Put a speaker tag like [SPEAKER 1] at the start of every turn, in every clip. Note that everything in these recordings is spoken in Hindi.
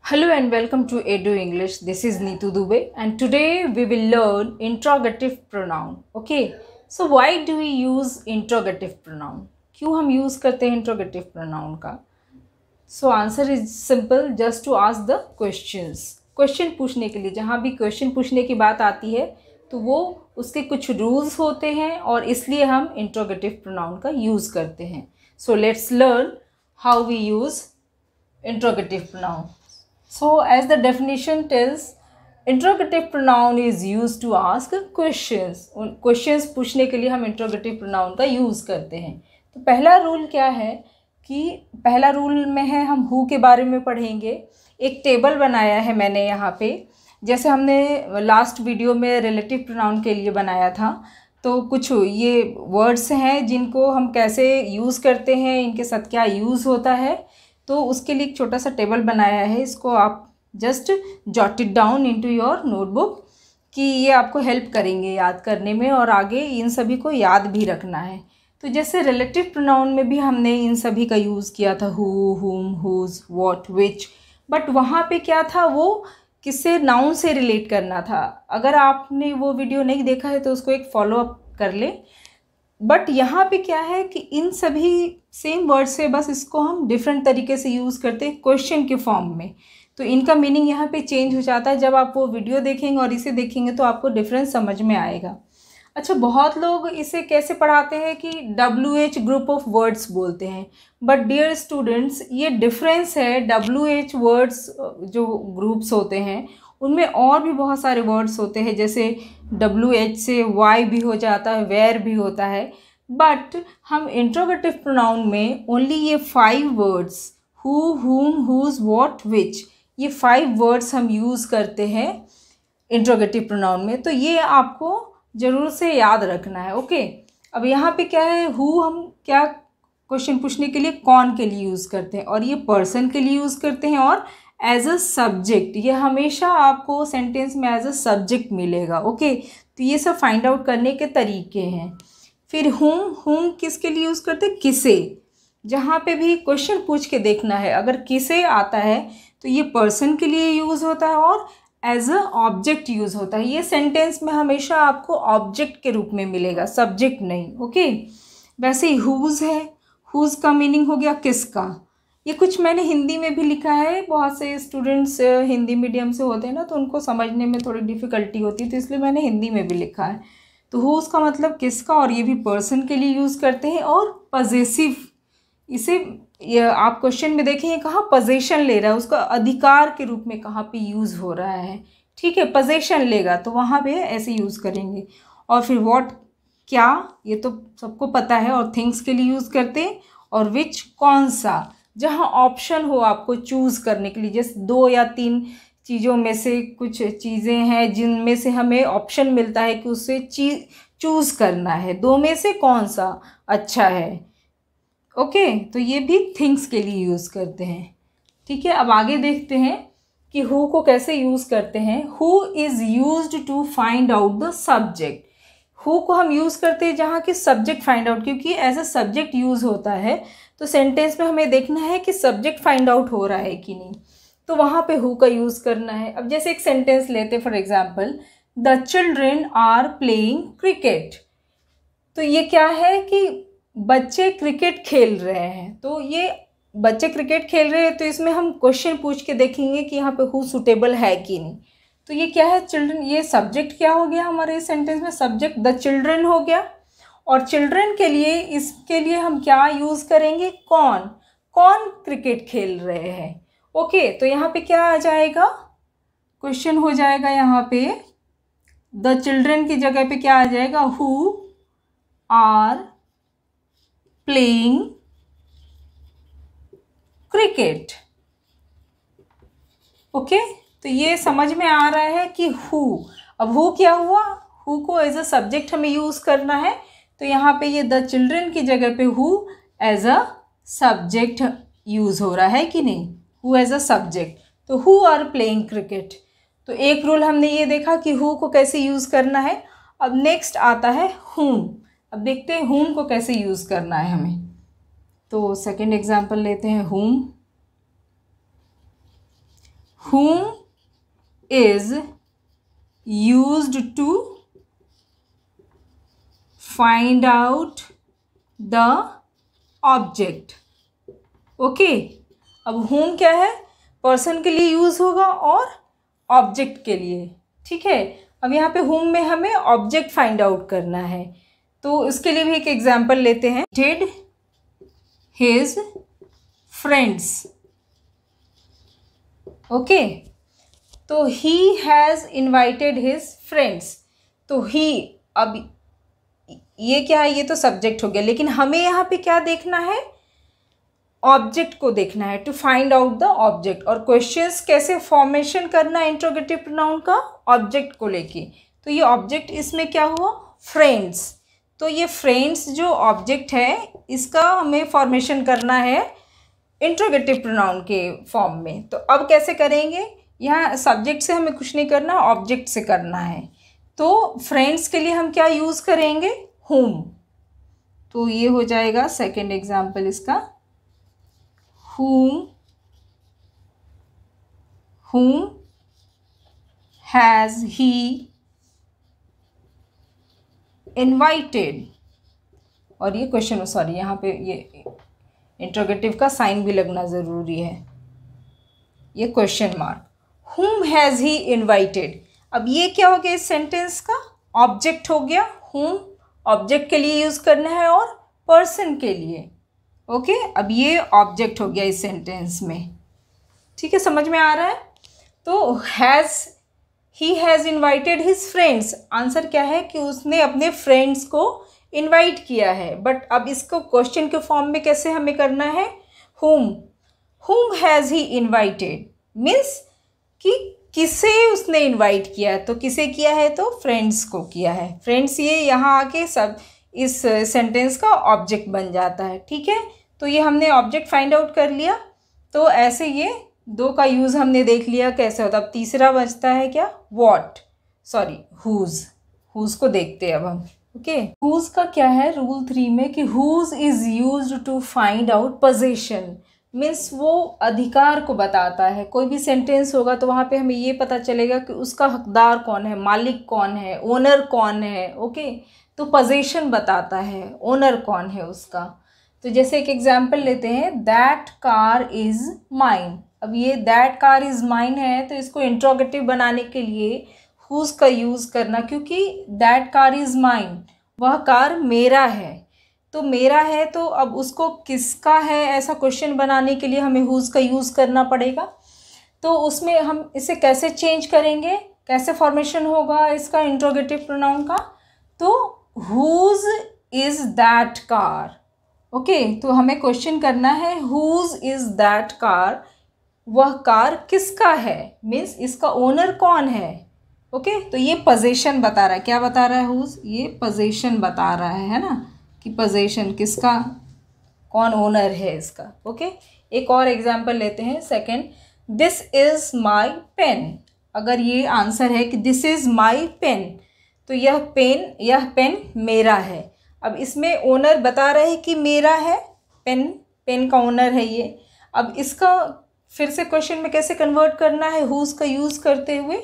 [SPEAKER 1] Hello and welcome to Edu English. This is Neetu Dubey and today we will learn interrogative pronoun. Okay, so why do we use interrogative pronoun? क्यों हम use करते हैं interrogative pronoun का? So answer is simple, just to ask the questions. Question पूछने के लिए, जहाँ भी question पूछने की बात आती है तो वो उसके कुछ rules होते हैं और इसलिए हम interrogative pronoun का use करते हैं. So let's learn how we use interrogative pronoun. So as the definition tells, interrogative pronoun is used to ask questions. Questions पूछने के लिए हम interrogative pronoun का use करते हैं. तो पहला रूल क्या है कि पहला रूल में है हम who के बारे में पढ़ेंगे. एक टेबल बनाया है मैंने यहाँ पे, जैसे हमने लास्ट वीडियो में रिलेटिव प्रोनाउन के लिए बनाया था. तो कुछ ये वर्ड्स हैं जिनको हम कैसे यूज़ करते हैं, इनके साथ क्या यूज़ होता है, तो उसके लिए एक छोटा सा टेबल बनाया है. इसको आप just jot it down into your notebook कि ये आपको हेल्प करेंगे याद करने में और आगे इन सभी को याद भी रखना है. तो जैसे रिलेटिव प्रोनाउन में भी हमने इन सभी का यूज़ किया था, हु, हुम, हुज, व्हाट, विच. बट वहाँ पे क्या था, वो किससे, नाउन से रिलेट करना था. अगर आपने वो वीडियो नहीं देखा है तो उसको एक फॉलो अप कर ले. बट यहाँ पे क्या है कि इन सभी सेम वर्ड से बस इसको हम डिफरेंट तरीके से यूज़ करते हैं क्वेश्चन के फॉर्म में. तो इनका मीनिंग यहाँ पे चेंज हो जाता है. जब आप वो वीडियो देखेंगे और इसे देखेंगे तो आपको डिफरेंस समझ में आएगा. अच्छा, बहुत लोग इसे कैसे पढ़ाते हैं कि WH ग्रुप ऑफ वर्ड्स बोलते हैं. बट डियर स्टूडेंट्स, ये डिफरेंस है. WH वर्ड्स जो ग्रुप्स होते हैं उनमें और भी बहुत सारे वर्ड्स होते हैं. जैसे WH से वाई भी हो जाता है, वेयर भी होता है. बट हम इंट्रोगेटिव प्रोनाउन में ओनली ये 5 वर्ड्स, हु, हुम, हुज, व्हाट, विच, ये 5 वर्ड्स हम यूज़ करते हैं इंट्रोगेटिव प्रोनाउन में. तो ये आपको ज़रूर से याद रखना है. ओके, अब यहाँ पे क्या है, हु हम क्या क्वेश्चन पूछने के लिए कौन के लिए यूज़ करते हैं, और ये पर्सन के लिए यूज़ करते हैं. और एज अ सब्जेक्ट, ये हमेशा आपको सेंटेंस में एज अ सब्जेक्ट मिलेगा. ओके, तो ये सब फाइंड आउट करने के तरीके हैं. फिर हुम किसके लिए यूज़ करते हैं, किसे. जहाँ पे भी क्वेश्चन पूछ के देखना है, अगर किसे आता है तो ये पर्सन के लिए यूज़ होता है और एज अ ऑब्जेक्ट यूज़ होता है. ये सेंटेंस में हमेशा आपको ऑब्जेक्ट के रूप में मिलेगा, सब्जेक्ट नहीं. ओके, वैसे ही हुज है, हुज का मीनिंग हो गया किसका. ये कुछ मैंने हिंदी में भी लिखा है. बहुत से स्टूडेंट्स हिंदी मीडियम से होते हैं ना, तो उनको समझने में थोड़ी डिफ़िकल्टी होती है, तो इसलिए मैंने हिंदी में भी लिखा है. तो हुज का मतलब किसका, और ये भी पर्सन के लिए यूज़ करते हैं. और पजेसिव, इसे आप क्वेश्चन में देखेंगे कहाँ पोजीशन ले रहा है, उसका अधिकार के रूप में कहाँ पे यूज़ हो रहा है. ठीक है, पोजीशन लेगा तो वहाँ पे ऐसे यूज़ करेंगे. और फिर व्हाट क्या, ये तो सबको पता है, और थिंग्स के लिए यूज़ करते हैं. और विच कौन सा, जहाँ ऑप्शन हो आपको चूज़ करने के लिए. जैसे 2 या 3 चीज़ों में से कुछ चीज़ें हैं जिनमें से हमें ऑप्शन मिलता है कि उससे चूज़ करना है, 2 में से कौन सा अच्छा है. ओके, तो ये भी थिंग्स के लिए यूज़ करते हैं. ठीक है, अब आगे देखते हैं कि हु को कैसे यूज़ करते हैं. Who is used to find out the subject. Who को हम यूज़ करते हैं जहाँ की सब्जेक्ट फाइंड आउट, क्योंकि एज अ सब्जेक्ट यूज़ होता है. तो सेंटेंस में हमें देखना है कि सब्जेक्ट फाइंड आउट हो रहा है कि नहीं, तो वहाँ पे हु का यूज़ करना है. अब जैसे एक सेंटेंस लेते, for example, the children are playing cricket. तो ये क्या है कि बच्चे क्रिकेट खेल रहे हैं. तो ये बच्चे क्रिकेट खेल रहे हैं, तो इसमें हम क्वेश्चन पूछ के देखेंगे कि यहाँ पे हु सूटेबल है कि नहीं. तो ये क्या है, चिल्ड्रन. ये सब्जेक्ट क्या हो गया हमारे इस सेंटेंस में, सब्जेक्ट द चिल्ड्रन हो गया. और चिल्ड्रन के लिए, इसके लिए हम क्या यूज़ करेंगे, कौन कौन क्रिकेट खेल रहे हैं. ओके, तो यहाँ पे क्या आ जाएगा, क्वेश्चन हो जाएगा. यहाँ पे द चिल्ड्रन की जगह पे क्या आ जाएगा, who are playing cricket. Okay, तो ये समझ में आ रहा है कि हु. अब हु क्या हुआ, हु को एज अ सब्जेक्ट हमें यूज़ करना है. तो यहाँ पे ये द चिल्ड्रन की जगह पे who as a subject use हो रहा है कि नहीं, हु एज अ सब्जेक्ट. तो हु आर प्लेइंग क्रिकेट. तो एक रूल हमने ये देखा कि हु को कैसे यूज़ करना है. अब नेक्स्ट आता है हुम. अब देखते हैं हुम को कैसे यूज़ करना है हमें. तो सेकेंड एग्जाम्पल लेते हैं, हुम. whom is used to find out the object. Okay, अब whom क्या है, पर्सन के लिए यूज होगा और ऑब्जेक्ट के लिए, ठीक है। अब यहाँ पे whom में हमें ऑब्जेक्ट फाइंड आउट करना है, तो इसके लिए भी एक एग्जाम्पल लेते हैं। डिड हिज फ्रेंड्स, ओके, तो he has invited his friends, तो ही, अब ये क्या है, ये तो सब्जेक्ट हो गया, लेकिन हमें यहाँ पे क्या देखना है, ऑब्जेक्ट को देखना है, to find out the object. और क्वेश्चंस कैसे फॉर्मेशन करना है इंट्रोगेटिव प्रोनाउन का, ऑब्जेक्ट को लेके। तो ये ऑब्जेक्ट इसमें क्या हुआ, फ्रेंड्स, तो ये फ्रेंड्स जो ऑब्जेक्ट है इसका हमें फॉर्मेशन करना है इंट्रोगेटिव प्रोनाउन के फॉर्म में। तो अब कैसे करेंगे, यहाँ सब्जेक्ट से हमें कुछ नहीं करना, ऑब्जेक्ट से करना है। तो फ्रेंड्स के लिए हम क्या यूज़ करेंगे, whom, तो ये हो जाएगा सेकेंड एग्जाम्पल इसका, whom has he invited, और ये क्वेश्चन, सॉरी यहाँ पे ये इंट्रोगेटिव का साइन भी लगना ज़रूरी है, ये question mark, whom has he invited। अब ये क्या हो गया इस सेंटेंस का, ऑब्जेक्ट हो गया, whom ऑब्जेक्ट के लिए यूज़ करना है और पर्सन के लिए, ओके। अब ये ऑब्जेक्ट हो गया इस सेंटेंस में, ठीक है, समझ में आ रहा है। तो he has invited his friends, answer क्या है कि उसने अपने फ्रेंड्स को इनवाइट किया है, बट अब इसको क्वेश्चन के फॉर्म में कैसे हमें करना है, whom has he invited, means कि किसे उसने इनवाइट किया है, तो किसे किया है, तो फ्रेंड्स को किया है। फ्रेंड्स ये यहाँ आके सब इस सेंटेंस का ऑब्जेक्ट बन जाता है, ठीक है। तो ये हमने ऑब्जेक्ट फाइंड आउट कर लिया, तो ऐसे ये दो का यूज़ हमने देख लिया कैसे होता। अब तीसरा बचता है क्या, व्हाट, सॉरी हुज को देखते हैं अब हम, ओके। हुज का क्या है रूल 3 में कि whose is used to find out position, means वो अधिकार को बताता है। कोई भी सेंटेंस होगा तो वहाँ पे हमें ये पता चलेगा कि उसका हकदार कौन है, मालिक कौन है, ओनर कौन है, ओके। तो पोजीशन बताता है, ओनर कौन है उसका। तो जैसे एक एग्जांपल लेते हैं, दैट कार इज़ माइन। अब ये दैट कार इज़ माइन है, तो इसको इंट्रोगेटिव बनाने के लिए हुज का यूज़ करना, क्योंकि दैट कार इज़ माइन, वह कार मेरा है, तो मेरा है, तो अब उसको किसका है ऐसा क्वेश्चन बनाने के लिए हमें हुज का यूज़ करना पड़ेगा। तो उसमें हम इसे कैसे चेंज करेंगे, कैसे फॉर्मेशन होगा इसका इंट्रोगेटिव प्रोनाउन का, तो whose is that car, okay. तो हमें क्वेश्चन करना है हुज इज़ दैट कार, वह कार किसका है, मीन्स इसका ओनर कौन है, ओके। तो ये पोजीशन बता रहा है, क्या बता रहा है हुज, ये पोजीशन बता रहा है ना, कि पोजीशन किसका, कौन ओनर है इसका, ओके। एक और एग्जांपल लेते हैं second, this is my pen. अगर ये आंसर है कि दिस इज़ माय पेन, तो यह पेन मेरा है। अब इसमें ओनर बता रहे हैं कि मेरा है, पेन का ओनर है ये। अब इसका फिर से क्वेश्चन में कैसे कन्वर्ट करना है हुज का यूज़ करते हुए,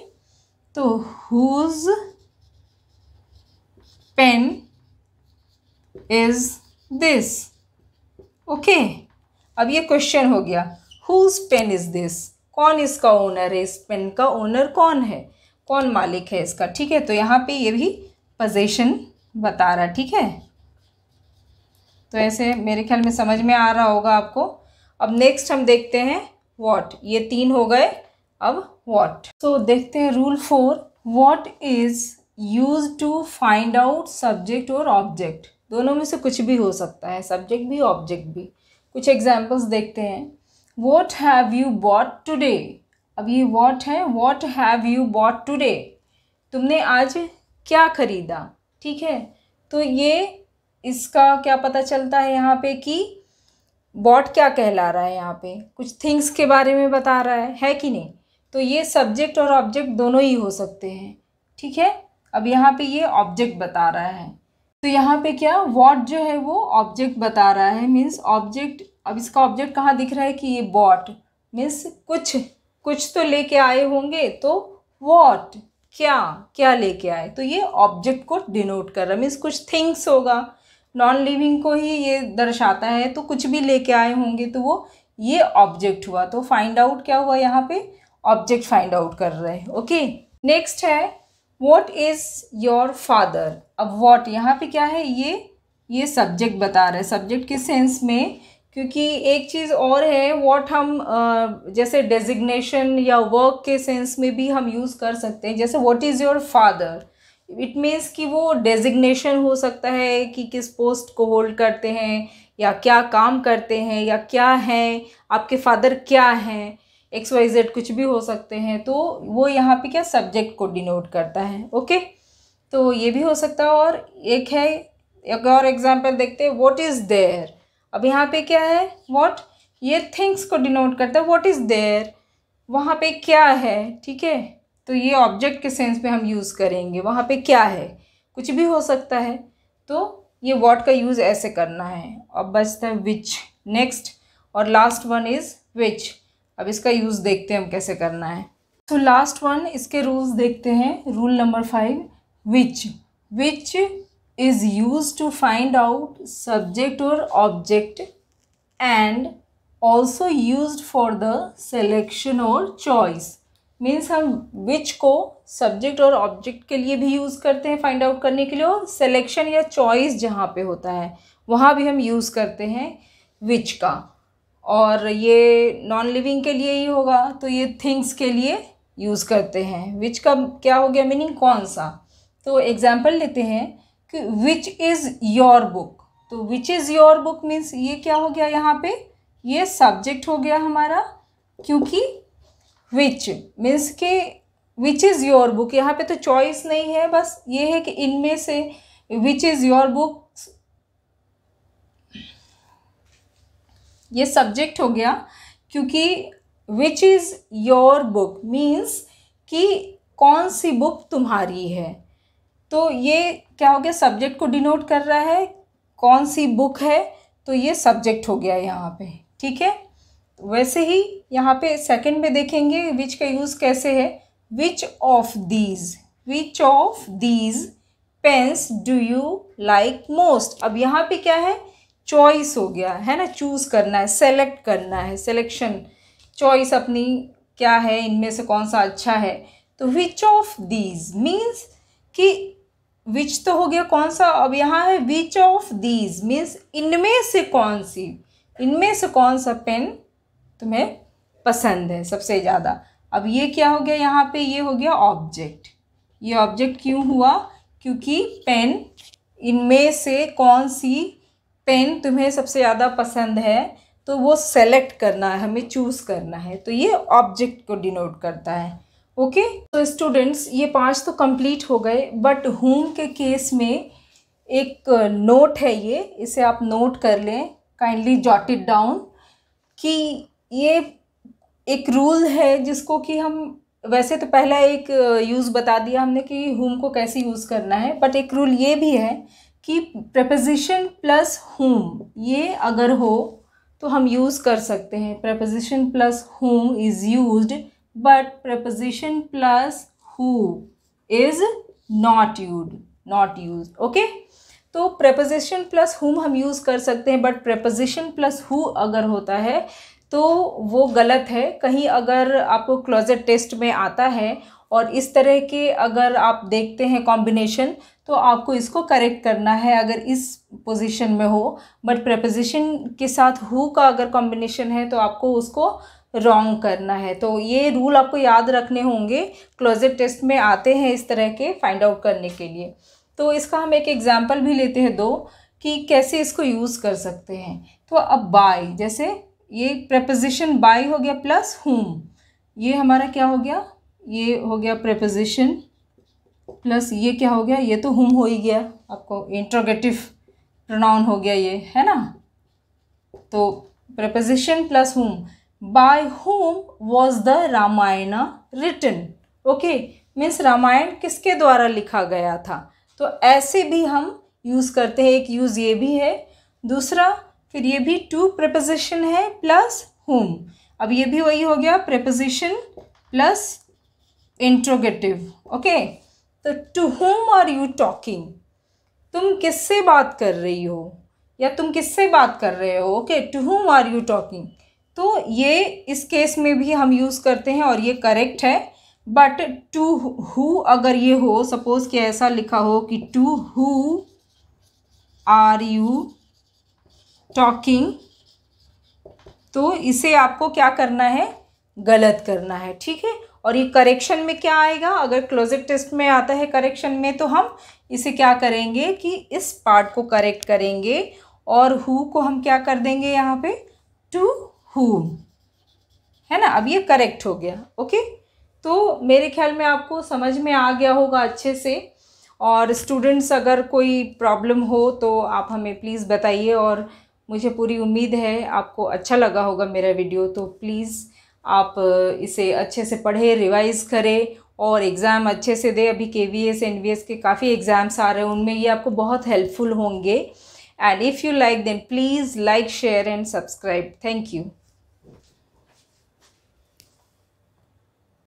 [SPEAKER 1] तो whose pen is this, okay. अब ये क्वेश्चन हो गया, हुज पेन इज दिस, कौन इसका ओनर है, इस पेन का ओनर कौन है, कौन मालिक है इसका, ठीक है। तो यहाँ पे ये भी पोजीशन बता रहा, ठीक है। तो ऐसे मेरे ख्याल में समझ में आ रहा होगा आपको। अब नेक्स्ट हम देखते हैं व्हाट, ये 3 हो गए, अब व्हाट। तो देखते हैं rule 4, what is used to find out subject और ऑब्जेक्ट। दोनों में से कुछ भी हो सकता है, सब्जेक्ट भी ऑब्जेक्ट भी। कुछ एग्जाम्पल्स देखते हैं, what have you bought today. अब ये व्हाट है, what have you bought today, तुमने आज क्या खरीदा, ठीक है। तो ये इसका क्या पता चलता है यहाँ पे कि बॉट क्या कहला रहा है, यहाँ पे कुछ थिंग्स के बारे में बता रहा है कि नहीं। तो ये सब्जेक्ट और ऑब्जेक्ट दोनों ही हो सकते हैं, ठीक है। अब यहाँ पे ये ऑब्जेक्ट बता रहा है, तो यहाँ पे क्या व्हाट जो है वो ऑब्जेक्ट बता रहा है, मीन्स ऑब्जेक्ट। अब इसका ऑब्जेक्ट कहाँ दिख रहा है कि ये बॉट, मीन्स कुछ कुछ तो लेके आए होंगे, तो व्हाट, क्या, क्या लेके आए, तो ये ऑब्जेक्ट को डिनोट कर रहा है, मीन्स कुछ थिंग्स होगा, नॉन लिविंग को ही ये दर्शाता है, तो कुछ भी लेके आए होंगे तो वो ये ऑब्जेक्ट हुआ। तो फाइंड आउट क्या हुआ यहाँ पे, ऑब्जेक्ट फाइंड आउट कर रहे हैं। ओके, नेक्स्ट है व्हाट इज़ योर फादर। अब व्हाट यहाँ पे क्या है, ये सब्जेक्ट बता रहे हैं, सब्जेक्ट के सेंस में, क्योंकि एक चीज़ और है व्हाट हम जैसे डेजिग्नेशन या वर्क के सेंस में भी हम यूज़ कर सकते हैं। जैसे what is your father, it means कि वो डेजिग्नेशन हो सकता है कि किस पोस्ट को होल्ड करते हैं या क्या काम करते हैं या क्या हैं, आपके फादर क्या हैं, XYZ कुछ भी हो सकते हैं, तो वो यहाँ पे क्या सब्जेक्ट को डिनोट करता है। ओके, तो ये भी हो सकता है। और एक है, एक और एग्जांपल देखते हैं, व्हाट इज़ देयर। अब यहाँ पे क्या है, व्हाट, ये थिंग्स को डिनोट करता है, व्हाट इज़ देयर, वहाँ पे क्या है, ठीक है, तो ये ऑब्जेक्ट के सेंस में हम यूज़ करेंगे, वहाँ पे क्या है, कुछ भी हो सकता है, तो ये व्हाट का यूज़ ऐसे करना है। अब बचता है विच, नेक्स्ट और लास्ट वन इज़ विच। अब इसका यूज़ देखते हैं हम कैसे करना है। तो लास्ट वन, इसके रूल्स देखते हैं। Rule number 5, which. Which is used to find out subject or object and also used for the selection or choice। Means हम which को सब्जेक्ट और ऑब्जेक्ट के लिए भी यूज़ करते हैं फाइंड आउट करने के लिए, और सिलेक्शन या चॉइस जहाँ पे होता है वहाँ भी हम यूज़ करते हैं which का। और ये नॉन लिविंग के लिए ही होगा, तो ये थिंग्स के लिए यूज़ करते हैं। which का क्या हो गया मीनिंग, कौन सा। तो एग्जाम्पल लेते हैं कि विच इज़ योर बुक। तो which is your book means ये क्या हो गया, यहाँ पे ये सब्जेक्ट हो गया हमारा, क्योंकि विच मीन्स के विच इज़ योर बुक, यहाँ पे तो चॉइस नहीं है, बस ये है कि इनमें से विच इज़ योर बुक ये सब्जेक्ट हो गया, क्योंकि विच इज़ योर बुक मीन्स कि कौन सी बुक तुम्हारी है, तो ये क्या हो गया, सब्जेक्ट को डिनोट कर रहा है, कौन सी बुक है, तो ये सब्जेक्ट हो गया यहाँ पे, ठीक है। वैसे ही यहाँ पे सेकंड में देखेंगे विच का यूज़ कैसे है, which of these pens do you like most. अब यहाँ पे क्या है, चॉइस हो गया है ना, चूज़ करना है, सेलेक्ट करना है, सिलेक्शन, चॉइस अपनी क्या है, इनमें से कौन सा अच्छा है। तो विच ऑफ दीज मीन्स कि विच तो हो गया कौन सा, अब यहाँ है विच ऑफ दीज मीन्स इनमें से कौन सी, इनमें से कौन सा पेन तुम्हें पसंद है सबसे ज़्यादा। अब ये क्या हो गया यहाँ पे, ये हो गया ऑब्जेक्ट। ये ऑब्जेक्ट क्यों हुआ, क्योंकि पेन, इनमें से कौन सी पेन तुम्हें सबसे ज़्यादा पसंद है, तो वो सेलेक्ट करना है, हमें चूज़ करना है, तो ये ऑब्जेक्ट को डिनोट करता है। ओके, तो स्टूडेंट्स ये 5 तो कंप्लीट हो गए, बट होम के केस में एक नोट है, ये इसे आप नोट कर लें, काइंडली जॉट इट डाउन, कि ये एक रूल है जिसको कि हम वैसे तो पहला एक यूज़ बता दिया हमने कि होम को कैसे यूज़ करना है, बट एक रूल ये भी है कि प्रपोजिशन प्लस होम ये अगर हो तो हम यूज़ कर सकते हैं। Preposition plus home is used but preposition plus who is not used। Okay, तो preposition plus whom हम यूज़ कर सकते हैं, बट preposition plus who अगर होता है तो वो गलत है। कहीं अगर आपको क्लोजेट टेस्ट में आता है और इस तरह के अगर आप देखते हैं कॉम्बिनेशन, तो आपको इसको करेक्ट करना है अगर इस पोजीशन में हो, बट preposition के साथ who का अगर कॉम्बिनेशन है तो आपको उसको रॉन्ग करना है। तो ये रूल आपको याद रखने होंगे, क्लोजेट टेस्ट में आते हैं इस तरह के फाइंड आउट करने के लिए। तो इसका हम एक एग्जांपल भी लेते हैं 2 कि कैसे इसको यूज़ कर सकते हैं। तो अब बाय, जैसे ये प्रपोजिशन बाय हो गया प्लस होम, ये हमारा क्या हो गया, ये हो गया प्रपोजिशन प्लस ये क्या हो गया, ये तो होम हो ही गया, आपको इंट्रोगेटिव प्रोनाउन हो गया ये, है ना। तो preposition plus whom, by whom was the Ramayana written। Okay, means Ramayana किसके द्वारा लिखा गया था, तो ऐसे भी हम यूज़ करते हैं। एक यूज़ ये भी है, दूसरा फिर ये भी टू प्रपोजिशन है प्लस whom। अब ये भी वही हो गया, प्रपोजिशन प्लस इंट्रोगेटिव। ओके, तो to whom are you talking, तुम किससे बात कर रही हो या तुम किससे बात कर रहे हो। Okay, to whom are you talking, तो ये इस केस में भी हम यूज़ करते हैं और ये करेक्ट है। बट टू हु अगर ये हो, सपोज कि ऐसा लिखा हो कि to who are you talking, तो इसे आपको क्या करना है, गलत करना है। ठीक है, और ये करेक्शन में क्या आएगा, अगर क्लोजेट टेस्ट में आता है करेक्शन में, तो हम इसे क्या करेंगे कि इस पार्ट को करेक्ट करेंगे और हु को हम क्या कर देंगे यहाँ पे, टू हुम, है ना। अब ये करेक्ट हो गया। ओके, तो मेरे ख्याल में आपको समझ में आ गया होगा अच्छे से। और स्टूडेंट्स अगर कोई प्रॉब्लम हो तो आप हमें प्लीज़ बताइए, और मुझे पूरी उम्मीद है आपको अच्छा लगा होगा मेरा वीडियो। तो प्लीज़ आप इसे अच्छे से पढ़ें, रिवाइज़ करें और एग्ज़ाम अच्छे से दें। अभी KVS NVS के काफ़ी एग्ज़ाम्स आ रहे हैं, उनमें ये आपको बहुत हेल्पफुल होंगे। And if you like then please like, share and subscribe. Thank you.